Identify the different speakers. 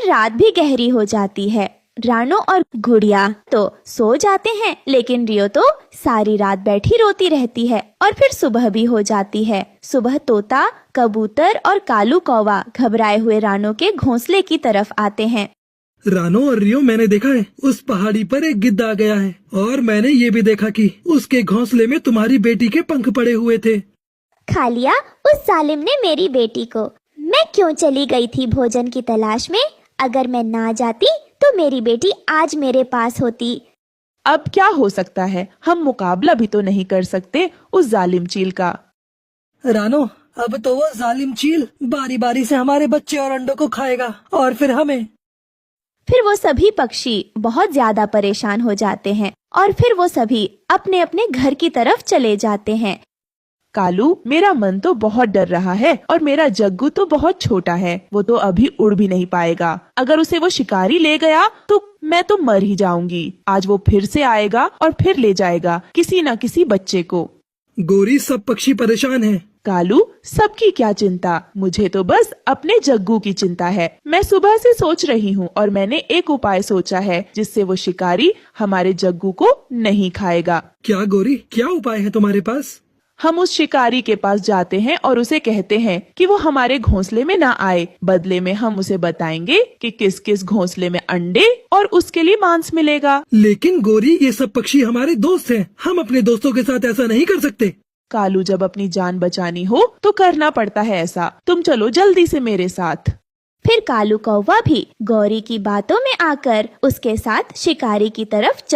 Speaker 1: फिर रात भी गहरी हो जाती है। रानो और गुड़िया तो सो जाते हैं, लेकिन रियो तो सारी रात बैठी रोती रहती है। और फिर सुबह भी हो जाती है। सुबह तोता, कबूतर और कालू कौवा घबराए हुए रानो के घोंसले की तरफ आते हैं।
Speaker 2: रानो और रियो, मैंने देखा है उस पहाड़ी पर एक गिद्ध आ गया है, और मैंने ये भी देखा कि उसके घोंसले में तुम्हारी बेटी के पंख पड़े हुए थे।
Speaker 3: खा लिया उस जालिम ने मेरी बेटी को। मैं क्यों चली गई थी भोजन की तलाश में? अगर मैं ना जाती तो मेरी बेटी आज मेरे पास होती।
Speaker 4: अब क्या हो सकता है, हम मुकाबला भी तो नहीं कर सकते उस जालिम चील का।
Speaker 2: रानो, अब तो वो जालिम चील बारी बारी से हमारे बच्चे और अंडों को खाएगा, और फिर हमें।
Speaker 1: फिर वो सभी पक्षी बहुत ज्यादा परेशान हो जाते हैं और फिर वो सभी अपने अपने घर की तरफ चले जाते हैं।
Speaker 4: कालू, मेरा मन तो बहुत डर रहा है और मेरा जग्गू तो बहुत छोटा है, वो तो अभी उड़ भी नहीं पाएगा। अगर उसे वो शिकारी ले गया तो मैं तो मर ही जाऊंगी। आज वो फिर से आएगा और फिर ले जाएगा किसी न किसी बच्चे को।
Speaker 2: गोरी, सब पक्षी परेशान हैं।
Speaker 4: कालू, सबकी क्या चिंता, मुझे तो बस अपने जग्गू की चिंता है। मैं सुबह से सोच रही हूँ और मैंने एक उपाय सोचा है जिससे वो शिकारी हमारे जग्गू को नहीं खाएगा।
Speaker 2: क्या गोरी, क्या उपाय है तुम्हारे पास?
Speaker 4: हम उस शिकारी के पास जाते हैं और उसे कहते हैं कि वो हमारे घोंसले में ना आए। बदले में हम उसे बताएंगे कि किस किस घोंसले में अंडे और उसके लिए मांस मिलेगा।
Speaker 2: लेकिन गोरी, ये सब पक्षी हमारे दोस्त हैं, हम अपने दोस्तों के साथ ऐसा नहीं कर सकते।
Speaker 4: कालू, जब अपनी जान बचानी हो तो करना पड़ता है ऐसा। तुम चलो जल्दी से मेरे साथ।
Speaker 1: फिर कालू कौवा भी गौरी की बातों में आकर उसके साथ शिकारी की तरफ